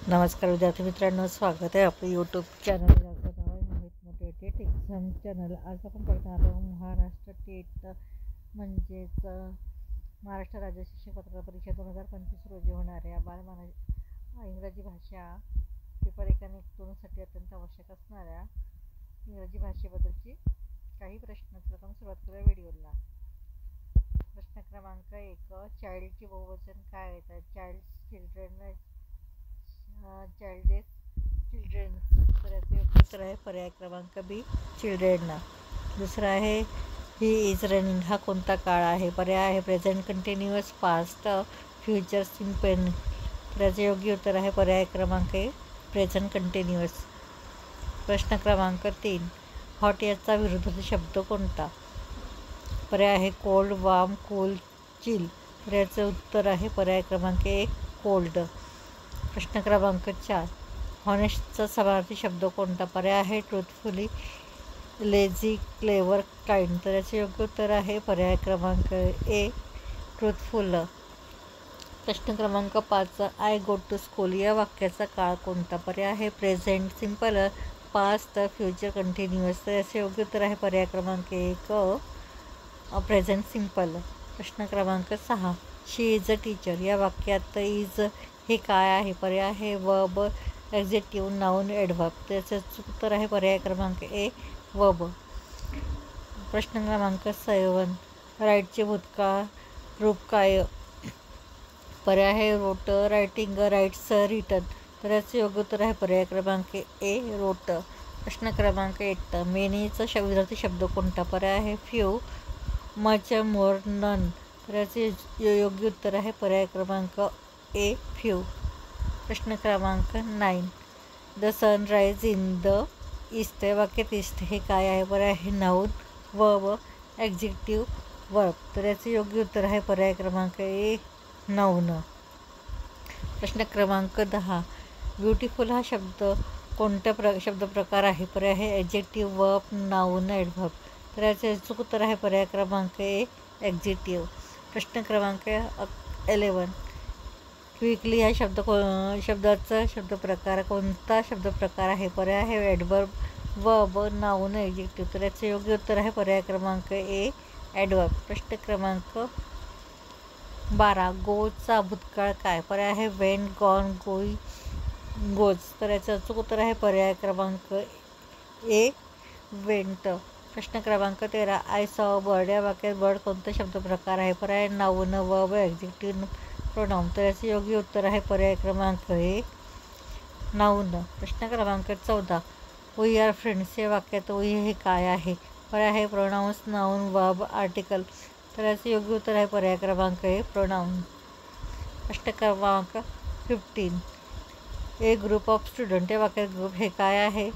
नमस्कार विद्यार्थी मित्रांनो, स्वागत आहे आपलं यूट्यूब चॅनल. नाव आहे मोहित मोठे टेट एक्झाम चॅनल. आज आपण बघणार आहोत महाराष्ट्र टेट म्हणजेच महाराष्ट्र राज्य शिक्षक पत्रकार परीक्षा 2025 रोजी होणाऱ्या इंग्रजी भाषा पेपर 1 आणि 2साठी अत्यंत आवश्यक असणाऱ्या इंग्रजी भाषेबद्दलची काही प्रश्न. प्रथम सुरुवात करूया व्हिडिओला. प्रश्न क्रमांक 1, चाइल्डची बहुवचन काय येतात? Childs, children, childes, children. तर याचे उत्तर आहे पर्याय क्रमांक बी, चिल्ड्रेन. दुसरा आहे ही इज रनिंग. हा कोणता काळ आहे? पर्याय आहे present continuous, past, future simple. तर याचे योग्य उत्तर आहे पर्याय क्रमांक ए, प्रेझेंट कंटिन्युअस. प्रश्न क्रमांक 3, हॉट याचा विरुद्ध शब्द कोणता? पर्याय आहे कोल्ड, वार्म, कूल, चिल. तर याचे उत्तर आहे पर्याय क्रमांक ए, कोल्ड. प्रश्न क्रमांक 4, हॉनेस्टचा समानार्थी शब्द कोणता? पर्याय आहे ट्रूथफुली, लेझी, क्लेवर, काइंड. तर याचे योग्य उत्तर आहे पर्याय क्रमांक ए, ट्रूथफुल. प्रश्न क्रमांक 5, आय गो टू स्कूल या वाक्याचा काळ कोणता? पर्याय आहे present simple, past, future continuous. तर याचे योग्य उत्तर आहे पर्याय क्रमांक 1, प्रेझेंट सिम्पल. प्रश्न क्रमांक 6, शी इज अ टीचर या वाक्यात इज हे काय आहे? पर्याय आहे वर्ब, ॲडजेक्टिव्ह, नाऊन, ॲडव्हर्ब. त्याचं उत्तर आहे पर्याय क्रमांक ए, वर्ब. प्रश्न क्रमांक 7, राईटचे भूतकाळ रूप काय? पर्याय आहे रोट, रायटिंग, राईट्स, रिटन. तर याचं योग्य उत्तर आहे पर्याय क्रमांक ए, रोट. प्रश्न क्रमांक 8, मेनीचा विरुद्ध शब्द कोणता? पर्याय आहे फ्यू, मच, मोर, नन. तर याचे योग्य उत्तर आहे पर्याय क्रमांक ए, फ्यू. प्रश्न क्रमांक 9, the sun rise in the east या वाक्यात ईस्ट हे काय आहे? पर्याय आहे नाऊन, वर्ब, ॲडजेक्टिव्ह, वर्ब. तर याचे योग्य उत्तर आहे पर्याय क्रमांक ए, नाऊन. प्रश्न क्रमांक 10, ब्युटिफुल हा शब्द कोणत्या शब्दप्रकार आहे? पर्याय आहे ॲडजेक्टिव्ह, वर्ब, नाऊन, ॲडव्हर्ब. तर याचे अचूक उत्तर आहे पर्याय क्रमांक ए, ॲडजेक्टिव्ह. प्रश्न क्रमांक 11, क्विकली या शब्दाचा शब्दप्रकार कोणता शब्दप्रकार आहे? पर्याय आहे ॲडव्हर्ब, वर्ब, नाऊन, ॲडजेक्टिव्ह. तर याचे योग्य उत्तर आहे पर्याय क्रमांक ए, ॲडव्हर्ब. प्रश्न क्रमांक 12, गोचा भूतकाळ काय? पर्याय आहे वेन, गॉन, गोई, गोज. तर याचं अचूक उत्तर आहे पर्याय क्रमांक ए, वेंट. प्रश्न क्रमांक 13, आय सॉ बर्ड या वाक्यात बर्ड कोणता शब्दप्रकार आहे? पर्याय नाऊन, वर्ब, ॲडजेक्टिव्ह, प्रोनाऊन. तर याचे योग्य उत्तर आहे पर्याय क्रमांक ए, नाऊन. प्रश्न क्रमांक 14, वी आर फ्रेंड्स या वाक्यात वी हे काय आहे? पर्याय आहे प्रोनाऊन्स, नाऊन, वर्ब, आर्टिकल. तर याचे योग्य उत्तर आहे पर्याय क्रमांक ए, प्रोनाऊन. प्रश्न क्रमांक 15, ए ग्रुप ऑफ स्टुडंट या वाक्यात ग्रुप हे काय आहे?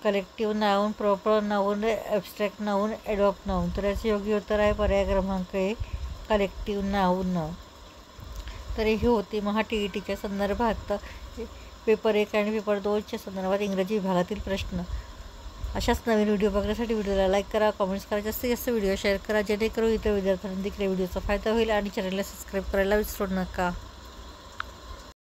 Collective noun, proper noun, abstract noun, adverb noun. तर याचे योग्य उत्तर आहे पर्याय क्रमांक ए, कलेक्टिव्ह नाऊन. तर ही होती TETच्या संदर्भात पेपर 1 आणि पेपर 2च्या संदर्भात इंग्रजी विभागातील प्रश्न. अशाच नवीन व्हिडिओ बघण्यासाठी व्हिडिओला लाईक करा, कमेंट्स करा, जास्तीत जास्त व्हिडिओ शेअर करा, जेणेकरून इतर विद्यार्थ्यांना देखील व्हिडिओचा फायदा होईल. आणि चॅनलला सबस्क्राईब करायला विसरू नका.